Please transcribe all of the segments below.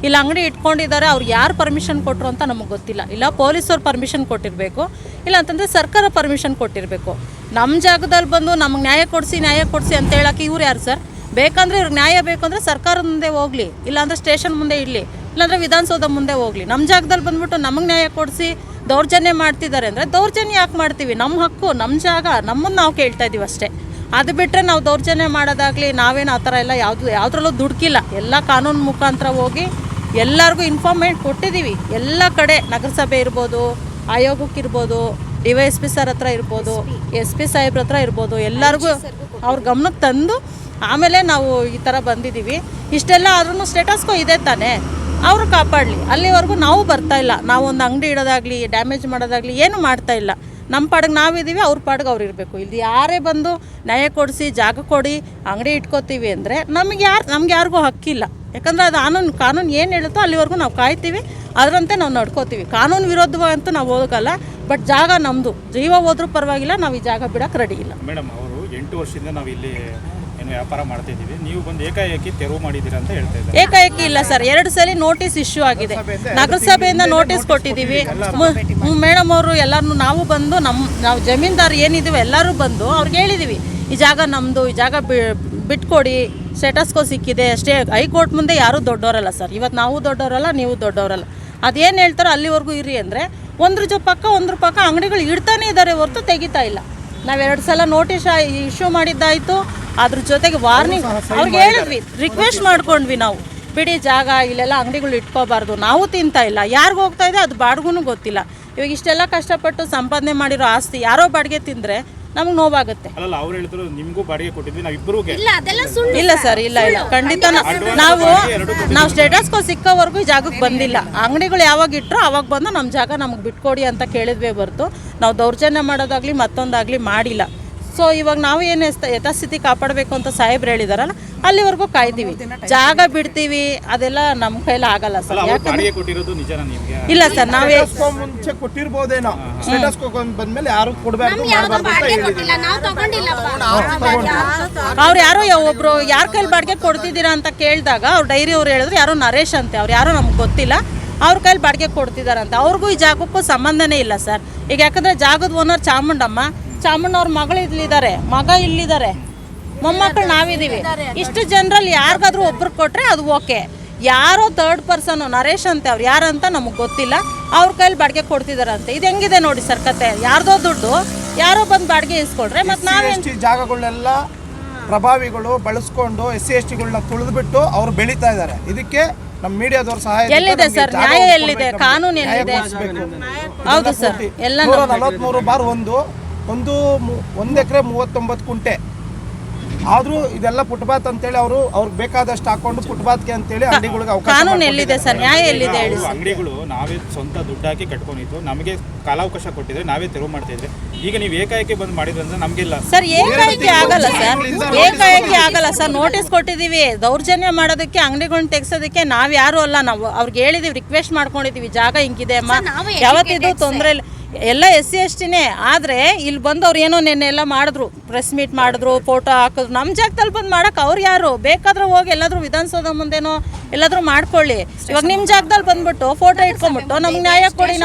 ಇಲ್ಲಿ ಅಂಗಡಿ ಇಟ್ಕೊಂಡಿದ್ದಾರೆ, ಅವ್ರು ಯಾರು ಪರ್ಮಿಷನ್ ಕೊಟ್ಟರು ಅಂತ ನಮಗೆ ಗೊತ್ತಿಲ್ಲ. ಇಲ್ಲ ಪೊಲೀಸವ್ರು ಪರ್ಮಿಷನ್ ಕೊಟ್ಟಿರಬೇಕು, ಇಲ್ಲ ಅಂತಂದರೆ ಸರ್ಕಾರ ಪರ್ಮಿಷನ್ ಕೊಟ್ಟಿರಬೇಕು. ನಮ್ಮ ಜಾಗದಲ್ಲಿ ಬಂದು ನಮಗೆ ನ್ಯಾಯ ಕೊಡಿಸಿ ಅಂತ ಹೇಳೋಕ್ಕೆ ಇವ್ರು ಯಾರು ಸರ್? ಬೇಕಂದರೆ ಇವ್ರಿಗೆ ನ್ಯಾಯ ಬೇಕು ಅಂದರೆ ಸರ್ಕಾರದ ಮುಂದೆ ಹೋಗಲಿ, ಇಲ್ಲಾಂದರೆ ಸ್ಟೇಷನ್ ಮುಂದೆ ಇಡಲಿ, ಇಲ್ಲಾಂದರೆ ವಿಧಾನಸೌಧ ಮುಂದೆ ಹೋಗಲಿ. ನಮ್ಮ ಜಾಗದಲ್ಲಿ ಬಂದುಬಿಟ್ಟು ನಮಗೆ ನ್ಯಾಯ ಕೊಡಿಸಿ ದೌರ್ಜನ್ಯ ಮಾಡ್ತಿದ್ದಾರೆ ಅಂದರೆ ದೌರ್ಜನ್ಯ ಯಾಕೆ ಮಾಡ್ತೀವಿ? ನಮ್ಮ ಹಕ್ಕು, ನಮ್ಮ ಜಾಗ, ನಮ್ಮನ್ನು ನಾವು ಕೇಳ್ತಾ ಇದ್ದೀವಿ ಅಷ್ಟೇ. ಅದು ಬಿಟ್ಟರೆ ನಾವು ದೌರ್ಜನ್ಯ ಮಾಡೋದಾಗಲಿ ನಾವೇನು ಆ ಥರ ಎಲ್ಲ ಯಾವುದ್ರಲ್ಲೂ ದುಡುಕಿಲ್ಲ. ಎಲ್ಲ ಕಾನೂನು ಮುಖಾಂತರ ಹೋಗಿ ಎಲ್ಲರಿಗೂ ಇನ್ಫಾರ್ಮೇಟ್ ಕೊಟ್ಟಿದ್ದೀವಿ. ಎಲ್ಲ ಕಡೆ ನಗರಸಭೆ ಇರ್ಬೋದು, ಆಯೋಗಕ್ಕಿರ್ಬೋದು, DYSP ಸರ್ ಹತ್ರ ಇರ್ಬೋದು, SP ಸಾಹೇಬ್ರ ಹತ್ರ ಇರ್ಬೋದು, ಎಲ್ಲರಿಗೂ ಅವ್ರ ಗಮನಕ್ಕೆ ತಂದು ಆಮೇಲೆ ನಾವು ಈ ಥರ ಬಂದಿದ್ದೀವಿ. ಇಷ್ಟೆಲ್ಲ ಆದ್ರೂ ಸ್ಟೇಟಸ್ಕೋ ಇದೆ ತಾನೇ, ಅವರು ಕಾಪಾಡಲಿ. ಅಲ್ಲಿವರೆಗೂ ನಾವು ಬರ್ತಾಯಿಲ್ಲ. ನಾವು ಒಂದು ಅಂಗಡಿ ಇಡೋದಾಗಲಿ ಡ್ಯಾಮೇಜ್ ಮಾಡೋದಾಗಲಿ ಏನು ಮಾಡ್ತಾಯಿಲ್ಲ. ನಮ್ಮ ಪಾಡಿಗೆ ನಾವಿದ್ದೀವಿ, ಅವ್ರ ಪಾಡಿಗೆ ಅವ್ರು ಇರಬೇಕು. ಇಲ್ಲಿ ಯಾರೇ ಬಂದು ನ್ಯಾಯ ಕೊಡಿಸಿ ಜಾಗ ಕೊಡಿ ಅಂಗಡಿ ಇಟ್ಕೋತೀವಿ ಅಂದರೆ ನಮ್ಗೆ ಯಾರಿಗೂ ಹಕ್ಕಿಲ್ಲ. ಯಾಕಂದರೆ ಅದು ಕಾನೂನು ಏನು ಹೇಳುತ್ತೋ ಅಲ್ಲಿವರೆಗೂ ನಾವು ಕಾಯ್ತೀವಿ, ಅದರಂತೆ ನಾವು ನಡ್ಕೋತೀವಿ. ಕಾನೂನು ವಿರೋಧವಂತೂ ನಾವು ಹೋಗಲ್ಲ. ಬಟ್ ಜಾಗ ನಮ್ಮದು, ಜೀವ ಹೋದ್ರೂ ಪರವಾಗಿಲ್ಲ, ನಾವು ಈ ಜಾಗ ಬಿಡೋಕೆ ರೆಡಿ ಇಲ್ಲ. ಮೇಡಮ್, ಅವರು 8 ವರ್ಷದಿಂದ ನಾವು ಇಲ್ಲಿ ವ್ಯಾಪಾರ ಮಾಡ್ತಾ ಇದ್ದೀವಿ, ನೀವು ಬಂದು ಏಕಾಏಕಿ ತೆರವು ಮಾಡಿದ್ದೀರಾ ಅಂತ ಹೇಳ್ತಾ ಇದ್ದಾರೆ. ಏಕಾಏಕಿ ಇಲ್ಲ ಸರ್, 2 ಸಲ ನೋಟಿಸ್ ಇಶ್ಯೂ ಆಗಿದೆ. ನಗರಸಭೆಯಿಂದ ನೋಟಿಸ್ ಕೊಟ್ಟಿದ್ದೀವಿ ಮೇಡಮ್. ಅವರು ಎಲ್ಲರೂ ನಾವು ಬಂದು ನಾವು ಜಮೀನ್ದಾರ್ ಏನಿದ್ದೀವಿ ಎಲ್ಲರೂ ಬಂದು ಅವ್ರಿಗೆ ಹೇಳಿದ್ದೀವಿ, ಈ ಜಾಗ ನಮ್ಮದು, ಈ ಜಾಗ ಬಿಟ್ಕೊಡಿ, ಸ್ಟೇಟಸ್ಕೋ ಸಿಕ್ಕಿದೆ ಅಷ್ಟೇ. ಹೈಕೋರ್ಟ್ ಮುಂದೆ ಯಾರೂ ದೊಡ್ಡವರಲ್ಲ ಸರ್. ಇವತ್ತು ನಾವು ದೊಡ್ಡವರಲ್ಲ, ನೀವು ದೊಡ್ಡವರಲ್ಲ. ಅದೇನು ಹೇಳ್ತಾರೋ ಅಲ್ಲಿವರೆಗೂ ಇರ್ರಿ ಅಂದರೆ ಒಂದ್ರ ಪಕ್ಕ ಅಂಗಡಿಗಳು ಇಡ್ತಾನೆ ಇದ್ದಾರೆ ಹೊರತು ತೆಗಿತಾ ಇಲ್ಲ. ನಾವು 2 ಸಲ ನೋಟಿಸ್ ಇಶ್ಯೂ ಮಾಡಿದ್ದಾಯಿತು. ಅದ್ರ ಜೊತೆಗೆ ವಾರ್ನಿಂಗ್ ಅವ್ರಿಗೆ ಹೇಳಿದ್ವಿ, ರಿಕ್ವೆಸ್ಟ್ ಮಾಡ್ಕೊಂಡ್ವಿ ನಾವು, ಬಿಡಿ ಜಾಗ ಇಲ್ಲೆಲ್ಲ ಅಂಗಡಿಗಳು ಇಟ್ಕೋಬಾರ್ದು, ನಾವು ತಿಂತಾ ಇಲ್ಲ, ಯಾರಿಗೂ ಹೋಗ್ತಾ ಇದೆ ಅದು ಬಾಡಿಗೂ ಗೊತ್ತಿಲ್ಲ. ಇವಾಗ ಇಷ್ಟೆಲ್ಲ ಕಷ್ಟಪಟ್ಟು ಸಂಪಾದನೆ ಮಾಡಿರೋ ಆಸ್ತಿ ಯಾರೋ ಬಾಡಿಗೆ ತಿಂದರೆ ನಮ್ಗೆ ನೋವಾಗುತ್ತೆ. ಅಲ್ಲ, ಅವ್ರು ಹೇಳಿದ್ರು ನಿಮಗೂ ಬಾಡಿಗೆ ಕೊಟ್ಟಿದ್ವಿ ನಾವು ಇಬ್ಬರಿಗೆ. ಇಲ್ಲ ಸರ್, ಇಲ್ಲ ಖಂಡಿತ ನಾವು ಸ್ಟೇಟಸ್ಕೋ ಸಿಕ್ಕೋವರೆಗೂ ಈ ಜಾಗಕ್ಕೆ ಬಂದಿಲ್ಲ. ಅಂಗಡಿಗಳು ಯಾವಾಗ ಇಟ್ಟರು ಅವಾಗ ಬಂದು ನಮ್ಮ ಜಾಗ ನಮಗೆ ಬಿಟ್ಕೊಡಿ ಅಂತ ಕೇಳಿದ್ವೇ ಹೊರತು ನಾವು ದೌರ್ಜನ್ಯ ಮಾಡೋದಾಗಲಿ ಮತ್ತೊಂದಾಗಲಿ ಮಾಡಿಲ್ಲ. ಸೊ ಇವಾಗ ನಾವು ಏನು ಯಥಾಸ್ಥಿತಿ ಕಾಪಾಡಬೇಕು ಅಂತ ಸಾಹೇಬ್ರು ಹೇಳಿದಾರಲ್ಲ, ಅಲ್ಲಿವರೆಗೂ ಕಾಯ್ತೀವಿ. ಜಾಗ ಬಿಡ್ತೀವಿ ಅದೆಲ್ಲ ನಮ್ಮ ಕೈಲಿ ಆಗಲ್ಲ ಸರ್. ಇಲ್ಲ ಸರ್, ನಾವೇ ಮುಂಚೆ ಕೊಟ್ಟಿರ್ಬೋದೇನೋ, ಬಂದ್ಮೇಲೆ ಯಾರು ಕೊಡಬೇಕು ಅವ್ರು ಯಾರೋ ಒಬ್ರು ಯಾರ ಕೈಲಿ ಬಾಡಿಗೆ ಕೊಡ್ತಿದ್ದೀರಾ ಅಂತ ಕೇಳಿದಾಗ ಅವ್ರು ಡೈರಿ ಅವ್ರು ಹೇಳಿದ್ರು ಯಾರೋ ನರೇಶ್ ಅಂತೆ, ಅವ್ರು ಯಾರೋ ನಮ್ಗೆ ಗೊತ್ತಿಲ್ಲ, ಅವ್ರ ಕೈಲಿ ಬಾಡಿಗೆ ಕೊಡ್ತಿದಾರಂತೆ. ಅವ್ರಿಗೂ ಈ ಜಾಗಕ್ಕೂ ಸಂಬಂಧನೇ ಇಲ್ಲ ಸರ್. ಈಗ ಯಾಕಂದರೆ ಜಾಗದ ಓನರ್ ಚಾಮುಂಡವ್ರ ಮಗಳು ಇಲ್ಲಿದ್ದಾರೆ, ಮಗ ಇಲ್ಲಿದ್ದಾರೆ, ಮೊಮ್ಮಕ್ಕಳು ನಾವಿದ್ದೀವಿ. ಇಷ್ಟು ಜನರಲ್ಲಿ ಯಾರಿಗಾದ್ರೂ ಒಬ್ರು ಕೊಟ್ಟರೆ ಅದು ಓಕೆ. ಯಾರೋ 3rd ಪರ್ಸನು ನರೇಶ್ ಅಂತೆ, ಅವ್ರು ಯಾರಂತ ನಮಗೆ ಗೊತ್ತಿಲ್ಲ, ಅವ್ರ ಕೈಲಿ ಬಾಡಿಗೆ ಕೊಡ್ತಿದಾರಂತೆ. ಇದು ಹೆಂಗಿದೆ ನೋಡಿ ಸರ್ ಕತೆ. ಯಾರ್ದೋ ದುಡ್ಡು ಯಾರೋ ಬಂದು ಬಾಡಿಗೆ ಇಸ್ಕೊಳ್ರೆ ಮತ್ತೆ ನಾವೇನು ಜಾಗಗಳನ್ನೆಲ್ಲ ಪ್ರಭಾವಿಗಳು ಬಳಸ್ಕೊಂಡು SC/STಗಳನ್ನ ತುಳಿದ್ಬಿಟ್ಟು ಅವ್ರು ಬೆಳೀತಾ ಇದ್ದಾರೆ. ಇದಕ್ಕೆ ನಮ್ಮ ಮೀಡಿಯಾದವ್ರ ಸಹಾಯ ಎಲ್ಲಿದೆ ಸರ್? ನ್ಯಾಯ ಎಲ್ಲಿದೆ? ಕಾನೂನು ಎಲ್ಲಿದೆ? ಹೌದು ಸರ್, ಎಲ್ಲ 143 ಎಕರೆ 39 ಕುಂಟೆ ಆದ್ರೂ ಇದೆಲ್ಲ ಫುಟ್ಪಾತ್ ಅಂತೇಳಿ ಅವ್ರಿಗೆ ಬೇಕಾದಷ್ಟು ಹಾಕೊಂಡು ಫುಟ್ಪಾತ್ಗೆ ಅಂತೇಳಿ ಅಂಗಡಿಗಳಿಗೆ ಅವಕಾಶ. ಕಾನೂನು ಎಲ್ಲಿದೆ ಸರ್? ನ್ಯಾಯ ಎಲ್ಲಿದೆ ಹೇಳಿ ಸರ್? ಅಂಗಡಿಗಳು ನಾವೇ ಸ್ವಂತ ದುಡ್ಡು ಹಾಕಿ ಕಟ್ಕೊಂಡಿದ್ದು, ನಮಗೆ ಕಾಲಾವಕಾಶ ಕೊಟ್ಟಿದ್ರೆ ನಾವೇ ತೆರವು ಮಾಡ್ತಾ ಇದ್ರೆ, ಈಗ ನೀವು ಏಕಾಏಕಿ ಬಂದು ಮಾಡಿದ್ರಂದ್ರೆ ನಮಗಿಲ್ಲ ಸರ್. ಏಕಾಏಕಿ ಆಗಲ್ಲ ಸರ್, ಏಕಾಏಕಿ ಆಗಲ್ಲ ಸರ್. ನೋಟಿಸ್ ಕೊಟ್ಟಿದ್ದೀವಿ. ದೌರ್ಜನ್ಯ ಮಾಡೋದಕ್ಕೆ ಅಂಗಡಿಗಳನ್ನ ತೆಗ್ಸೋದಕ್ಕೆ ನಾವು ಯಾರು ಅಲ್ಲ. ನಾವು ಅವ್ರಿಗೆ ಹೇಳಿದೀವಿ, ರಿಕ್ವೆಸ್ಟ್ ಮಾಡ್ಕೊಂಡಿದ್ದೀವಿ, ಜಾಗ ಹಿಂಗಿದೆ ಅಮ್ಮ, ಯಾವತ್ತಿದು ತೊಂದರೆ ಇಲ್ಲ, ಎಲ್ಲ SC/STನೇ. ಆದರೆ ಇಲ್ಲಿ ಬಂದು ಅವ್ರು ಏನೋ ನೆನ್ನೆ ಎಲ್ಲ ಮಾಡಿದ್ರು, ಪ್ರೆಸ್ ಮೀಟ್ ಮಾಡಿದ್ರು, ಫೋಟೋ ಹಾಕಿದ್ರು. ನಮ್ಮ ಜಾಗದಲ್ಲಿ ಬಂದು ಮಾಡೋಕೆ ಅವ್ರು ಯಾರು? ಬೇಕಾದ್ರೆ ಹೋಗಿ ಎಲ್ಲಾದರೂ ವಿಧಾನಸೌಧ ಮುಂದೆನೋ ಎಲ್ಲಾದರೂ ಮಾಡ್ಕೊಳ್ಳಿ. ಇವಾಗ ನಿಮ್ಮ ಜಾಗದಲ್ಲಿ ಬಂದ್ಬಿಟ್ಟು ಫೋಟೋ ಇಟ್ಕೊಂಡ್ಬಿಟ್ಟು ನಮ್ಗೆ ನ್ಯಾಯ ಕೊಡಿ,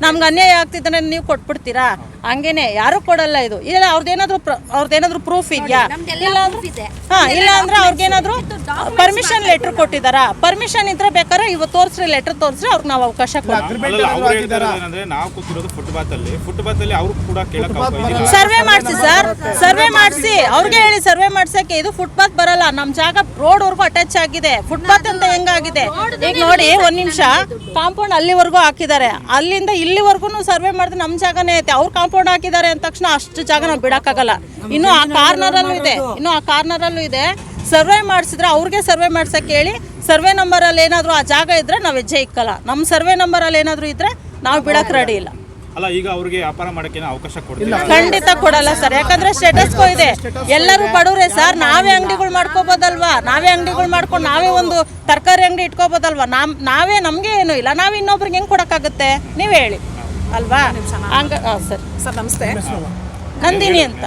ನಮ್ಗೆ ಅನ್ಯಾಯ ಆಗ್ತಿದ್ರೆ ನೀವು ಕೊಟ್ಬಿಡ್ತೀರಾ? ಹಂಗೇನೆ ಯಾರು ಕೊಡಲ್ಲ. ಇದು ಇಲ್ಲ ಅವ್ರದ್ದೇನಾದ್ರೂ ಪ್ರೂಫ್ ಇದೆಯಾ? ಇಲ್ಲ ಅಂದ್ರೆ ಅವ್ರಿಗೇನಾದ್ರು ಪರ್ಮಿಷನ್ ಲೆಟರ್ ಕೊಟ್ಟಿದ್ದಾರಾ? ಪರ್ಮಿಷನ್ ಇದ್ರೆ ಬೇಕಾದ್ರೆ ಇವತ್ತು ತೋರಿಸ್ರಿ, ಲೆಟರ್ ತೋರಿಸ್ರಿ, ಅವ್ರಿಗೆ ನಾವು ಅವಕಾಶ ಕೊಡ್ತೀವಿ. ಸರ್ವೆ ಮಾಡಿಸಿ ಸರ್, ಸರ್ವೆ ಮಾಡಿಸಿ ಅವ್ರಿಗೆ ಹೇಳಿ, ಸರ್ವೆ ಮಾಡ್ಸಕ್ಕೆ. ಇದು ಫುಟ್ಪಾತ್ ಬರಲ್ಲ, ನಮ್ಮ ಜಾಗ ರೋಡ್ವರೆಗೂ ಅಟ್ಯಾಚ್ ಆಗಿದೆ. ಫುಟ್ಪಾತ್ ಅಂತ ಹೆಂಗಾಗಿದೆ ಈಗ ನೋಡಿ. 1 ನಿಮಿಷ, ಕಾಂಪೌಂಡ್ ಅಲ್ಲಿವರೆಗೂ ಹಾಕಿದ್ದಾರೆ, ಅಲ್ಲಿಂದ ಇಲ್ಲಿವರೆಗೂ ಸರ್ವೆ ಮಾಡಿದ್ರೆ ನಮ್ಮ ಜಾಗನೇ ಐತೆ. ಅವ್ರು ಕಾಂಪೌಂಡ್ ಹಾಕಿದ್ದಾರೆ ಅಂದ ತಕ್ಷಣ ಅಷ್ಟು ಜಾಗ ನಾವು ಬಿಡಕ್ಕಾಗಲ್ಲ. ಇನ್ನು ಆ ಕಾರ್ನರಲ್ಲೂ ಇದೆ, ಸರ್ವೆ ಮಾಡಿಸಿದ್ರೆ ಅವ್ರಿಗೆ ಸರ್ವೆ ಮಾಡ್ಸಕ್ಕೆ ಹೇಳಿ. ಸರ್ವೆ ನಂಬರಲ್ಲಿ ಏನಾದರೂ ಆ ಜಾಗ ಇದ್ರೆ ನಾವು ಹೆಜ್ಜೆ ಇಕ್ಕಲ್ಲ. ನಮ್ಮ ಸರ್ವೆ ನಂಬರಲ್ಲಿ ಏನಾದರೂ ಇದ್ರೆ ನಾವು ಬಿಡಕ್ಕೆ ರೆಡಿ ಇಲ್ಲ. ಅಲ್ಲ, ಈಗ ಅವ್ರಿಗೆ ವ್ಯಾಪಾರ ಮಾಡಕ್ಕೆ ಅವಕಾಶ ಕೊಡ್ತಿಲ್ಲ? ಖಂಡಿತ ಕೊಡಲ್ಲ ಸರ್. ಯಾಕಂದ್ರೆ ಸ್ಟೇಟಸ್ಕೋ ಇದೆ, ಎಲ್ಲರೂ ಬಡವ್ರೆ ಸರ್. ನಾವೇ ಅಂಗಡಿಗಳು ಮಾಡ್ಕೋಬೋದಲ್ವಾ? ನಾವೇ ಅಂಗಡಿಗಳು ಮಾಡ್ಕೊಂಡು ನಾವೇ ಒಂದು ತರಕಾರಿ ಅಂಗಡಿ ಇಟ್ಕೋಬೋದಲ್ವಾ? ನಮಗೆ ಏನೂ ಇಲ್ಲ, ನಾವು ಇನ್ನೊಬ್ರಿಗೆ ಹೆಂಗೆ ಕೊಡೋಕ್ಕಾಗುತ್ತೆ? ನೀವು ಹೇಳಿ ಅಲ್ವಾ? ಹಂಗ ಸರ್. ನಮಸ್ತೆ, ನಂದಿನಿ ಅಂತ.